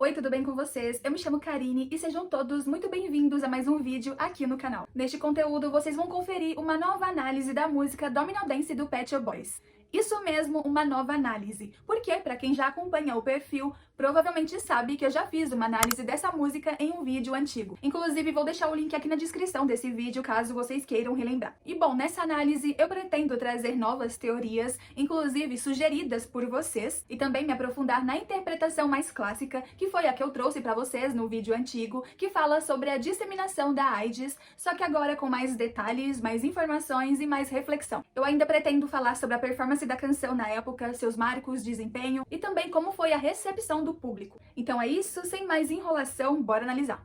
Oi, tudo bem com vocês? Eu me chamo Karine e sejam todos muito bem-vindos a mais um vídeo aqui no canal. Neste conteúdo, vocês vão conferir uma nova análise da música Domino Dance do Pet Shop Boys. Isso mesmo, uma nova análise. Porque, para quem já acompanha o perfil, provavelmente sabe que eu já fiz uma análise dessa música em um vídeo antigo. Inclusive, vou deixar o link aqui na descrição desse vídeo, caso vocês queiram relembrar. E bom, nessa análise eu pretendo trazer novas teorias, inclusive sugeridas por vocês, e também me aprofundar na interpretação mais clássica, que foi a que eu trouxe para vocês no vídeo antigo, que fala sobre a disseminação da AIDS, só que agora com mais detalhes, mais informações e mais reflexão. Eu ainda pretendo falar sobre a performance da canção na época, seus marcos, desempenho e também como foi a recepção do público. Então é isso, sem mais enrolação, bora analisar.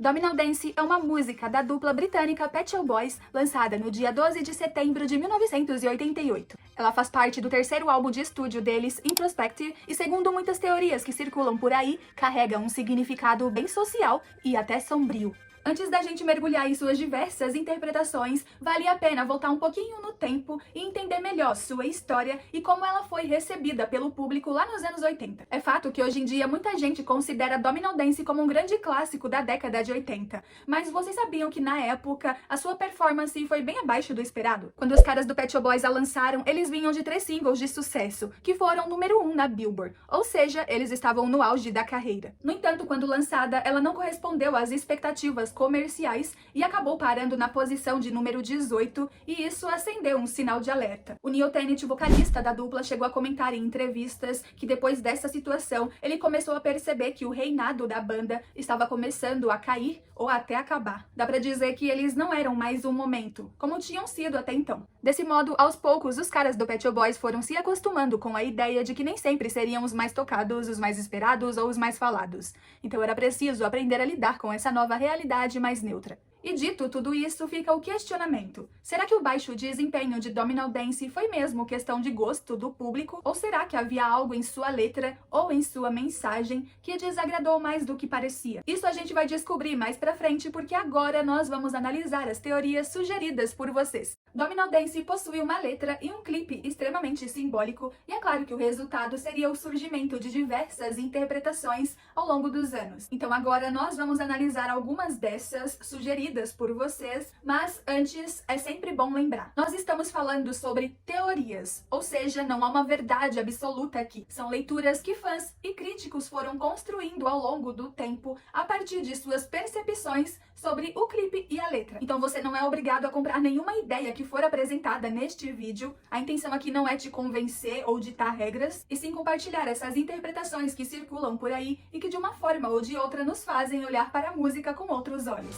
Domino Dance é uma música da dupla britânica Pet Shop Boys, lançada no dia 12 de setembro de 1988. Ela faz parte do terceiro álbum de estúdio deles, Introspective, e segundo muitas teorias que circulam por aí, carrega um significado bem social e até sombrio. Antes da gente mergulhar em suas diversas interpretações, vale a pena voltar um pouquinho no tempo e entender melhor sua história e como ela foi recebida pelo público lá nos anos 80. É fato que hoje em dia muita gente considera Domino Dance como um grande clássico da década de 80, mas vocês sabiam que na época a sua performance foi bem abaixo do esperado? Quando os caras do Pet Shop Boys a lançaram, eles vinham de 3 singles de sucesso, que foram número 1 na Billboard, ou seja, eles estavam no auge da carreira. No entanto, quando lançada, ela não correspondeu às expectativas comerciais e acabou parando na posição de número 18, e isso acendeu um sinal de alerta. O Neil Tennant, vocalista da dupla, chegou a comentar em entrevistas que depois dessa situação, ele começou a perceber que o reinado da banda estava começando a cair ou até acabar. Dá pra dizer que eles não eram mais um momento, como tinham sido até então. Desse modo, aos poucos, os caras do Pet Shop Boys foram se acostumando com a ideia de que nem sempre seriam os mais tocados, os mais esperados ou os mais falados. Então era preciso aprender a lidar com essa nova realidade mais neutra. E dito tudo isso, fica o questionamento. Será que o baixo desempenho de Domino Dance foi mesmo questão de gosto do público? Ou será que havia algo em sua letra ou em sua mensagem que desagradou mais do que parecia? Isso a gente vai descobrir mais pra frente, porque agora nós vamos analisar as teorias sugeridas por vocês. Domino Dance possui uma letra e um clipe extremamente simbólico, e é claro que o resultado seria o surgimento de diversas interpretações ao longo dos anos. Então agora nós vamos analisar algumas dessas sugeridas por vocês, mas antes é sempre bom lembrar. Nós estamos falando sobre teorias, ou seja, não há uma verdade absoluta aqui. São leituras que fãs e críticos foram construindo ao longo do tempo a partir de suas percepções sobre o clipe e a letra. Então você não é obrigado a comprar nenhuma ideia que for apresentada neste vídeo. A intenção aqui não é te convencer ou ditar regras, e sim compartilhar essas interpretações que circulam por aí e que de uma forma ou de outra nos fazem olhar para a música com outros olhos.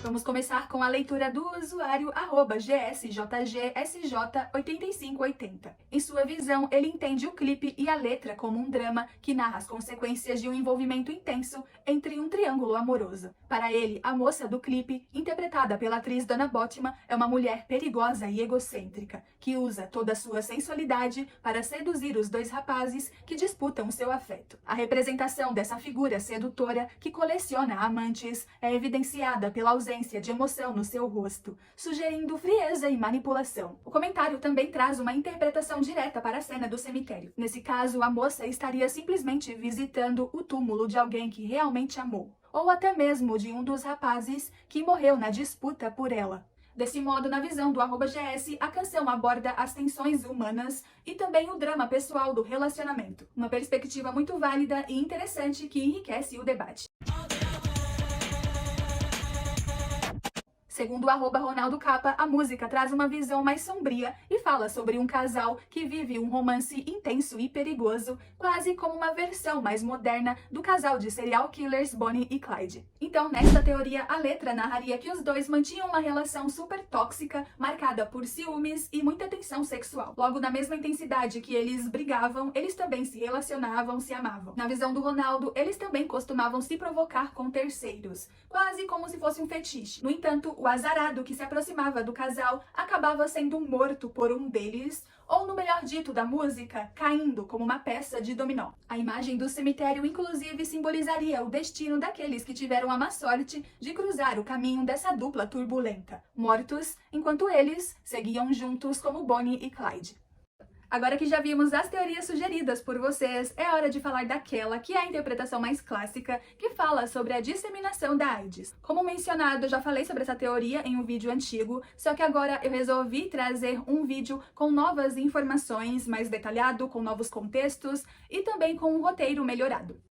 Vamos começar com a leitura do usuário @gsjgsj8580. Em sua visão, ele entende o clipe e a letra como um drama que narra as consequências de um envolvimento intenso entre um triângulo amoroso. Para ele, a moça do clipe, interpretada pela atriz Dana Botman, é uma mulher perigosa e egocêntrica, que usa toda a sua sensualidade para seduzir os dois rapazes que disputam seu afeto. A representação dessa figura sedutora, que coleciona amantes, é evidenciada pela ausência de emoção no seu rosto, sugerindo frieza e manipulação. O comentário também traz uma interpretação direta para a cena do cemitério. Nesse caso, a moça estaria simplesmente visitando o túmulo de alguém que realmente amou, ou até mesmo de um dos rapazes que morreu na disputa por ela. Desse modo, na visão do @gs, a canção aborda as tensões humanas e também o drama pessoal do relacionamento. Uma perspectiva muito válida e interessante que enriquece o debate. Segundo o @Ronaldo Capa, a música traz uma visão mais sombria e fala sobre um casal que vive um romance intenso e perigoso, quase como uma versão mais moderna do casal de serial killers Bonnie e Clyde. Então, nesta teoria, a letra narraria que os dois mantinham uma relação super tóxica, marcada por ciúmes e muita tensão sexual. Logo, na mesma intensidade que eles brigavam, eles também se relacionavam, se amavam. Na visão do Ronaldo, eles também costumavam se provocar com terceiros, quase como se fosse um fetiche. No entanto, o azarado que se aproximava do casal acabava sendo morto por um deles, ou no melhor dito da música, caindo como uma peça de dominó. A imagem do cemitério inclusive simbolizaria o destino daqueles que tiveram a má sorte de cruzar o caminho dessa dupla turbulenta, mortos enquanto eles seguiam juntos como Bonnie e Clyde. Agora que já vimos as teorias sugeridas por vocês, é hora de falar daquela que é a interpretação mais clássica, que fala sobre a disseminação da AIDS. Como mencionado, eu já falei sobre essa teoria em um vídeo antigo, só que agora eu resolvi trazer um vídeo com novas informações, mais detalhado, com novos contextos e também com um roteiro melhorado.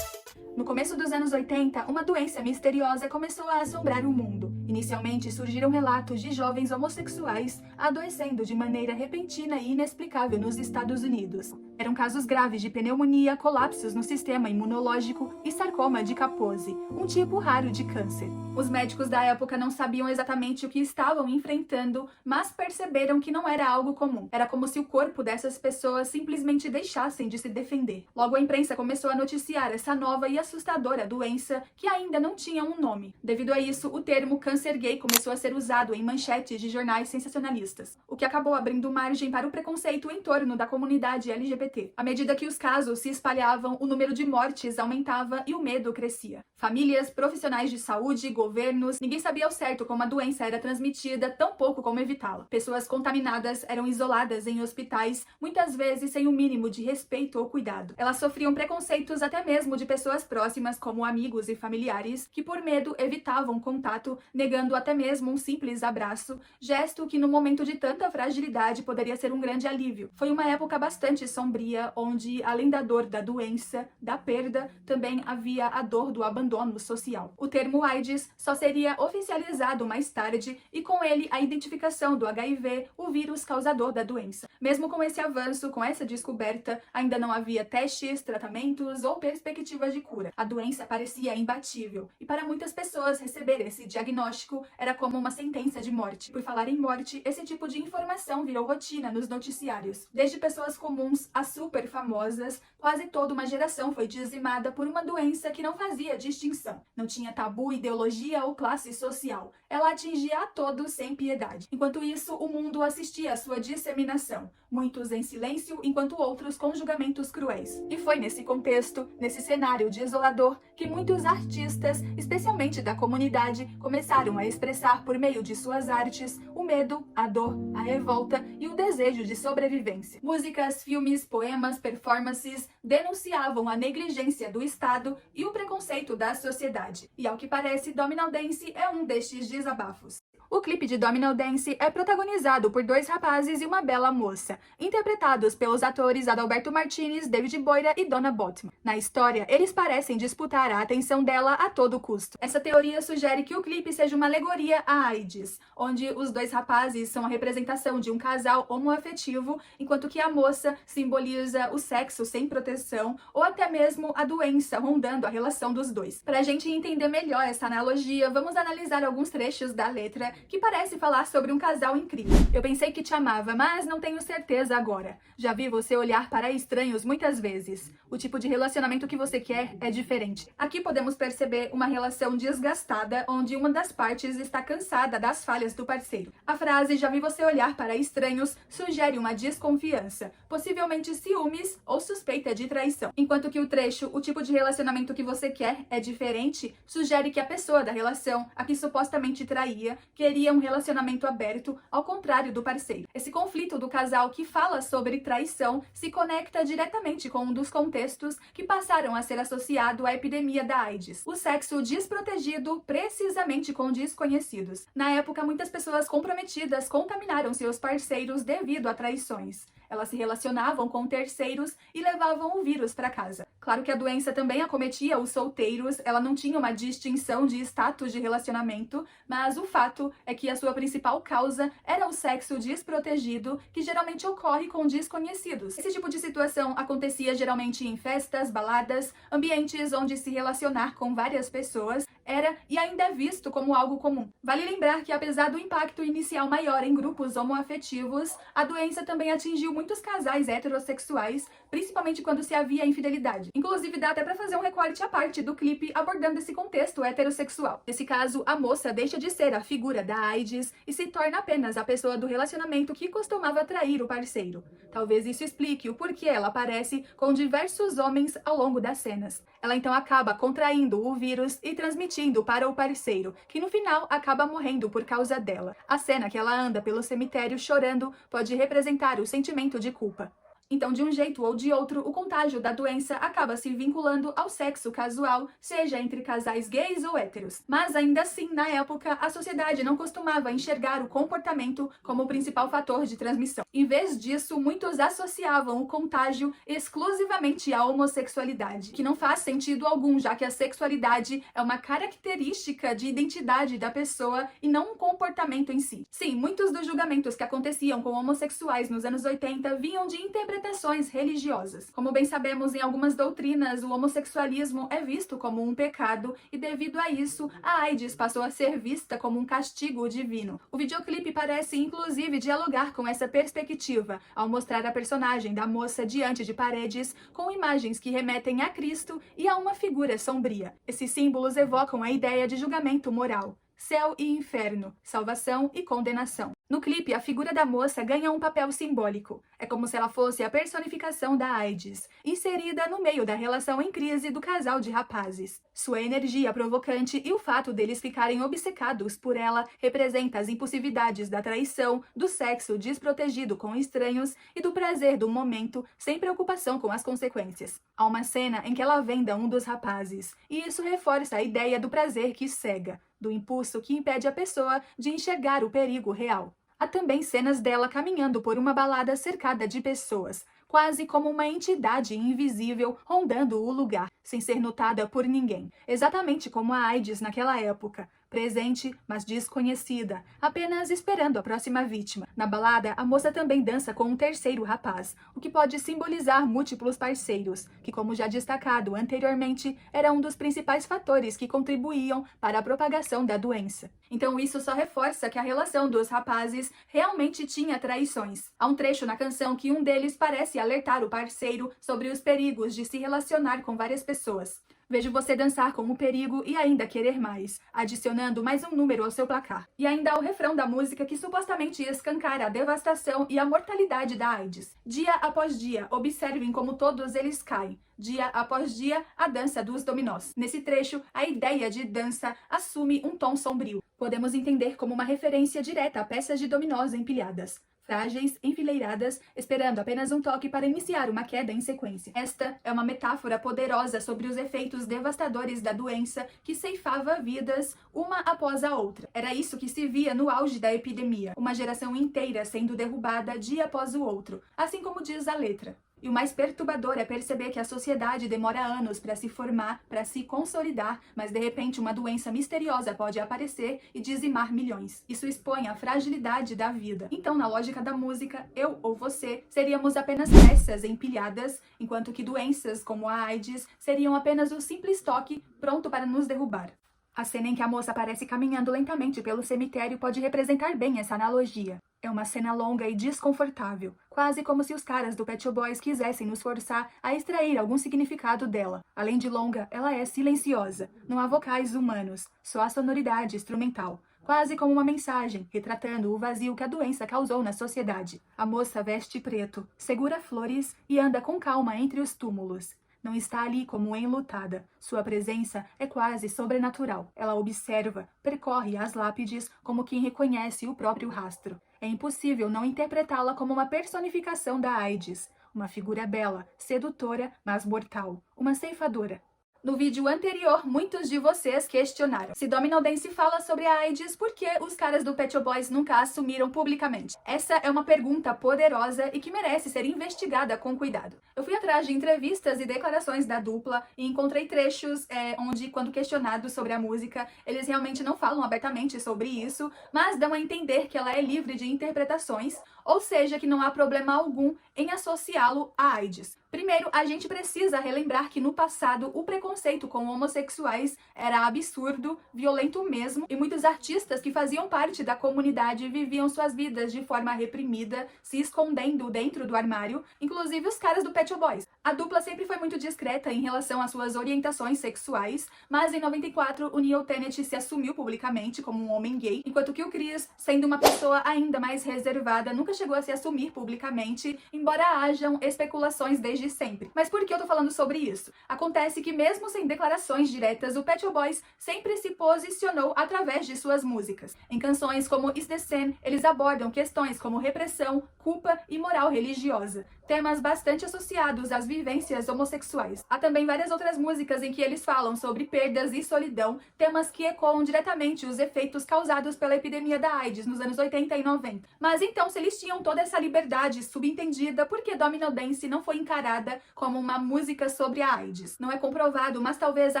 No começo dos anos 80, uma doença misteriosa começou a assombrar o mundo. Inicialmente surgiram relatos de jovens homossexuais adoecendo de maneira repentina e inexplicável nos Estados Unidos. Eram casos graves de pneumonia, colapsos no sistema imunológico e sarcoma de Kaposi, um tipo raro de câncer. Os médicos da época não sabiam exatamente o que estavam enfrentando, mas perceberam que não era algo comum. Era como se o corpo dessas pessoas simplesmente deixassem de se defender. Logo a imprensa começou a noticiar essa nova e assustadora doença que ainda não tinha um nome. Devido a isso, o termo câncer gay começou a ser usado em manchetes de jornais sensacionalistas, o que acabou abrindo margem para o preconceito em torno da comunidade LGBT. À medida que os casos se espalhavam, o número de mortes aumentava e o medo crescia. Famílias, profissionais de saúde, governos, ninguém sabia ao certo como a doença era transmitida, tão pouco como evitá-la. Pessoas contaminadas eram isoladas em hospitais, muitas vezes sem o mínimo de respeito ou cuidado. Elas sofriam preconceitos até mesmo de pessoas próximas, como amigos e familiares, que por medo evitavam contato, negando até mesmo um simples abraço, gesto que no momento de tanta fragilidade poderia ser um grande alívio. Foi uma época bastante sombria, onde, além da dor da doença, da perda, também havia a dor do abandono social. O termo AIDS só seria oficializado mais tarde e com ele a identificação do HIV, o vírus causador da doença. Mesmo com esse avanço, com essa descoberta, ainda não havia testes, tratamentos ou perspectivas de cura. A doença parecia imbatível e para muitas pessoas receber esse diagnóstico era como uma sentença de morte. Por falar em morte, esse tipo de informação virou rotina nos noticiários. Desde pessoas comuns a super famosas, quase toda uma geração foi dizimada por uma doença que não fazia distinção. Não tinha tabu, ideologia ou classe social. Ela atingia a todos sem piedade. Enquanto isso, o mundo assistia à sua disseminação, muitos em silêncio, enquanto outros com julgamentos cruéis. E foi nesse contexto, nesse cenário desolador, que muitos artistas, especialmente da comunidade, começaram a expressar por meio de suas artes o medo, a dor, a revolta e o desejo de sobrevivência. Músicas, filmes, poemas, performances denunciavam a negligência do Estado e o preconceito da sociedade. E ao que parece, Domino Dance é um destes desabafos. O clipe de Domino Dance é protagonizado por dois rapazes e uma bela moça, interpretados pelos atores Adalberto Martínez, David Boira e Donna Botman. Na história, eles parecem disputar a atenção dela a todo custo. Essa teoria sugere que o clipe seja uma alegoria à AIDS, onde os dois rapazes são a representação de um casal homoafetivo, enquanto que a moça simboliza o sexo sem proteção ou até mesmo a doença rondando a relação dos dois. Para a gente entender melhor essa analogia, vamos analisar alguns trechos da letra que parece falar sobre um casal incrível. Eu pensei que te amava, mas não tenho certeza agora. Já vi você olhar para estranhos muitas vezes. O tipo de relacionamento que você quer é diferente. Aqui podemos perceber uma relação desgastada, onde uma das partes está cansada das falhas do parceiro. A frase "já vi você olhar para estranhos" sugere uma desconfiança, possivelmente ciúmes ou suspeita de traição. Enquanto que o trecho "o tipo de relacionamento que você quer é diferente" sugere que a pessoa da relação, a que supostamente traía, queria um relacionamento aberto, ao contrário do parceiro. Esse conflito do casal que fala sobre traição se conecta diretamente com um dos contextos que passaram a ser associado à epidemia da AIDS, o sexo desprotegido precisamente com desconhecidos. Na época, muitas pessoas comprometidas contaminaram seus parceiros devido a traições. Elas se relacionavam com terceiros e levavam o vírus para casa. Claro que a doença também acometia os solteiros, ela não tinha uma distinção de status de relacionamento, mas o fato é que a sua principal causa era o sexo desprotegido, que geralmente ocorre com desconhecidos. Esse tipo de situação acontecia geralmente em festas, baladas, ambientes onde se relacionar com várias pessoas era e ainda é visto como algo comum. Vale lembrar que, apesar do impacto inicial maior em grupos homoafetivos, a doença também atingiu muitos casais heterossexuais, principalmente quando se havia infidelidade. Inclusive, dá até pra fazer um recorte à parte do clipe abordando esse contexto heterossexual. Nesse caso, a moça deixa de ser a figura da AIDS e se torna apenas a pessoa do relacionamento que costumava trair o parceiro. Talvez isso explique o porquê ela aparece com diversos homens ao longo das cenas. Ela então acaba contraindo o vírus e transmitindo para o parceiro, que no final acaba morrendo por causa dela. A cena que ela anda pelo cemitério chorando pode representar o sentimento de culpa. Então, de um jeito ou de outro, o contágio da doença acaba se vinculando ao sexo casual, seja entre casais gays ou héteros. Mas ainda assim, na época, a sociedade não costumava enxergar o comportamento como o principal fator de transmissão. Em vez disso, muitos associavam o contágio exclusivamente à homossexualidade, que não faz sentido algum, já que a sexualidade é uma característica de identidade da pessoa e não um comportamento em si. Sim, muitos dos julgamentos que aconteciam com homossexuais nos anos 80 vinham de interpretações religiosas. Como bem sabemos, em algumas doutrinas, o homossexualismo é visto como um pecado e, devido a isso, a AIDS passou a ser vista como um castigo divino. O videoclipe parece, inclusive, dialogar com essa perspectiva, ao mostrar a personagem da moça diante de paredes com imagens que remetem a Cristo e a uma figura sombria. Esses símbolos evocam a ideia de julgamento moral. Céu e inferno, salvação e condenação. No clipe, a figura da moça ganha um papel simbólico. É como se ela fosse a personificação da AIDS, inserida no meio da relação em crise do casal de rapazes. Sua energia provocante e o fato deles ficarem obcecados por ela representa as impulsividades da traição, do sexo desprotegido com estranhos e do prazer do momento sem preocupação com as consequências. Há uma cena em que ela venda um dos rapazes, e isso reforça a ideia do prazer que cega, do impulso que impede a pessoa de enxergar o perigo real. Há também cenas dela caminhando por uma balada cercada de pessoas, quase como uma entidade invisível rondando o lugar, sem ser notada por ninguém. Exatamente como a AIDS naquela época, presente, mas desconhecida, apenas esperando a próxima vítima. Na balada, a moça também dança com um terceiro rapaz, o que pode simbolizar múltiplos parceiros, que, como já destacado anteriormente, era um dos principais fatores que contribuíam para a propagação da doença. Então isso só reforça que a relação dos rapazes realmente tinha traições. Há um trecho na canção que um deles parece alertar o parceiro sobre os perigos de se relacionar com várias pessoas. Vejo você dançar com o perigo e ainda querer mais, adicionando mais um número ao seu placar. E ainda há o refrão da música que supostamente escancara a devastação e a mortalidade da AIDS. Dia após dia, observem como todos eles caem. Dia após dia, a dança dos dominós. Nesse trecho, a ideia de dança assume um tom sombrio. Podemos entender como uma referência direta a peças de dominós empilhadas, frágeis, enfileiradas, esperando apenas um toque para iniciar uma queda em sequência. Esta é uma metáfora poderosa sobre os efeitos devastadores da doença que ceifava vidas uma após a outra. Era isso que se via no auge da epidemia, uma geração inteira sendo derrubada dia após o outro, assim como diz a letra. E o mais perturbador é perceber que a sociedade demora anos para se formar, para se consolidar, mas de repente uma doença misteriosa pode aparecer e dizimar milhões. Isso expõe a fragilidade da vida. Então, na lógica da música, eu ou você seríamos apenas peças empilhadas, enquanto que doenças como a AIDS seriam apenas o simples toque pronto para nos derrubar. A cena em que a moça aparece caminhando lentamente pelo cemitério pode representar bem essa analogia. É uma cena longa e desconfortável, quase como se os caras do Pet Shop Boys quisessem nos forçar a extrair algum significado dela. Além de longa, ela é silenciosa, não há vocais humanos, só a sonoridade instrumental, quase como uma mensagem, retratando o vazio que a doença causou na sociedade. A moça veste preto, segura flores e anda com calma entre os túmulos. Não está ali como enlutada. Sua presença é quase sobrenatural. Ela observa, percorre as lápides como quem reconhece o próprio rastro. É impossível não interpretá-la como uma personificação da AIDS. Uma figura bela, sedutora, mas mortal. Uma ceifadora. No vídeo anterior, muitos de vocês questionaram se Domino Dance fala sobre a AIDS, por que os caras do Pet Shop Boys nunca assumiram publicamente? Essa é uma pergunta poderosa e que merece ser investigada com cuidado. Eu fui atrás de entrevistas e declarações da dupla e encontrei trechos onde, quando questionados sobre a música, eles realmente não falam abertamente sobre isso, mas dão a entender que ela é livre de interpretações, ou seja, que não há problema algum em associá-lo à AIDS. Primeiro, a gente precisa relembrar que no passado o preconceito com homossexuais era absurdo, violento mesmo, e muitos artistas que faziam parte da comunidade viviam suas vidas de forma reprimida, se escondendo dentro do armário, inclusive os caras do Pet Shop Boys. A dupla sempre foi muito discreta em relação às suas orientações sexuais, mas em 94 o Neil Tennant se assumiu publicamente como um homem gay, enquanto que o Chris, sendo uma pessoa ainda mais reservada, nunca chegou a se assumir publicamente, embora hajam especulações desde sempre. Mas por que eu tô falando sobre isso? Acontece que mesmo sem declarações diretas, o Pet Shop Boys sempre se posicionou através de suas músicas. Em canções como Is the Sin, eles abordam questões como repressão, culpa e moral religiosa, temas bastante associados às vivências homossexuais. Há também várias outras músicas em que eles falam sobre perdas e solidão, temas que ecoam diretamente os efeitos causados pela epidemia da AIDS nos anos 80 e 90. Mas então, se eles tinham toda essa liberdade subentendida, por que Domino Dance não foi encarada como uma música sobre a AIDS? Não é comprovado, mas talvez a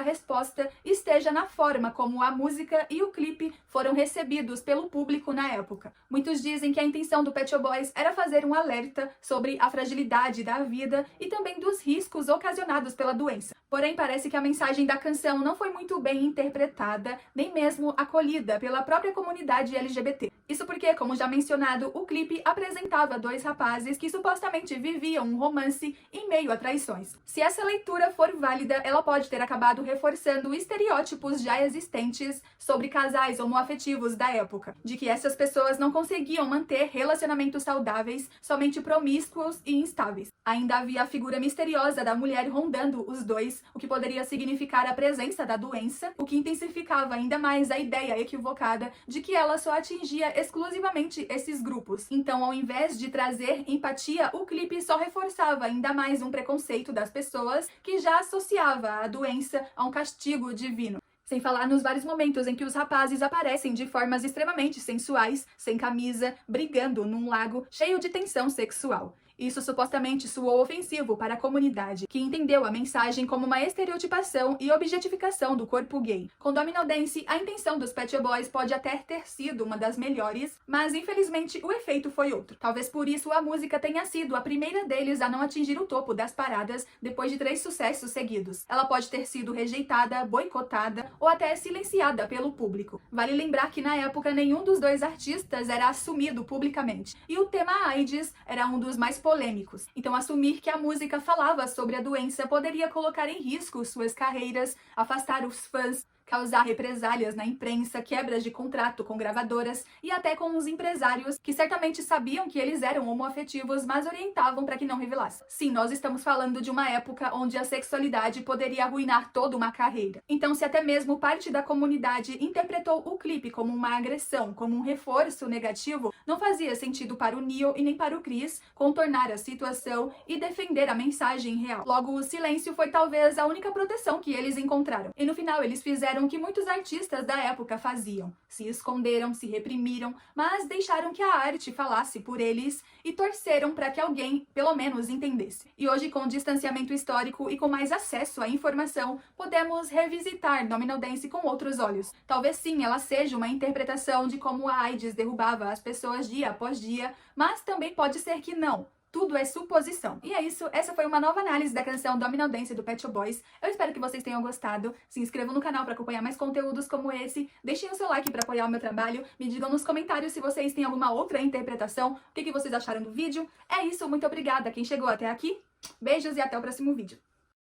resposta esteja na forma como a música e o clipe foram recebidos pelo público na época. Muitos dizem que a intenção do Pet Shop Boys era fazer um alerta sobre a fragilidade da vida e também dos riscos ocasionados pela doença. Porém, parece que a mensagem da canção não foi muito bem interpretada, nem mesmo acolhida pela própria comunidade LGBT. Isso porque, como já mencionado, o clipe apresentava dois rapazes que supostamente viviam um romance em meio a traições. Se essa leitura for válida, ela pode ter acabado reforçando estereótipos já existentes sobre casais homoafetivos da época, de que essas pessoas não conseguiam manter relacionamentos saudáveis, somente promíscuos e instáveis. Ainda havia a figura misteriosa da mulher rondando os dois, o que poderia significar a presença da doença, o que intensificava ainda mais a ideia equivocada de que ela só atingia exclusivamente esses grupos. Então, ao invés de trazer empatia, o clipe só reforçava ainda mais um preconceito das pessoas que já associava a doença a um castigo divino. Sem falar nos vários momentos em que os rapazes aparecem de formas extremamente sensuais, sem camisa, brigando num lago cheio de tensão sexual. Isso supostamente soou ofensivo para a comunidade, que entendeu a mensagem como uma estereotipação e objetificação do corpo gay. Com Domino Dance, a intenção dos Pet Shop Boys pode até ter sido uma das melhores, mas infelizmente o efeito foi outro. Talvez por isso a música tenha sido a primeira deles a não atingir o topo das paradas depois de 3 sucessos seguidos. Ela pode ter sido rejeitada, boicotada ou até silenciada pelo público. Vale lembrar que na época nenhum dos dois artistas era assumido publicamente, e o tema AIDS era um dos mais polêmicos. Então, assumir que a música falava sobre a doença poderia colocar em risco suas carreiras, afastar os fãs, causar represálias na imprensa, quebras de contrato com gravadoras e até com os empresários que certamente sabiam que eles eram homoafetivos, mas orientavam para que não revelassem. Sim, nós estamos falando de uma época onde a sexualidade poderia arruinar toda uma carreira. Então, se até mesmo parte da comunidade interpretou o clipe como uma agressão, como um reforço negativo, não fazia sentido para o Neil e nem para o Chris contornar a situação e defender a mensagem real. Logo, o silêncio foi talvez a única proteção que eles encontraram. E no final, eles fizeram o que muitos artistas da época faziam. Se esconderam, se reprimiram, mas deixaram que a arte falasse por eles e torceram para que alguém, pelo menos, entendesse. E hoje, com distanciamento histórico e com mais acesso à informação, podemos revisitar Domino Dance com outros olhos. Talvez sim, ela seja uma interpretação de como a AIDS derrubava as pessoas dia após dia, mas também pode ser que não. Tudo é suposição. E é isso, essa foi uma nova análise da canção Domino Dance do Pet Shop Boys. Eu espero que vocês tenham gostado. Se inscrevam no canal para acompanhar mais conteúdos como esse. Deixem o seu like para apoiar o meu trabalho. Me digam nos comentários se vocês têm alguma outra interpretação. O que vocês acharam do vídeo. É isso, muito obrigada a quem chegou até aqui. Beijos e até o próximo vídeo.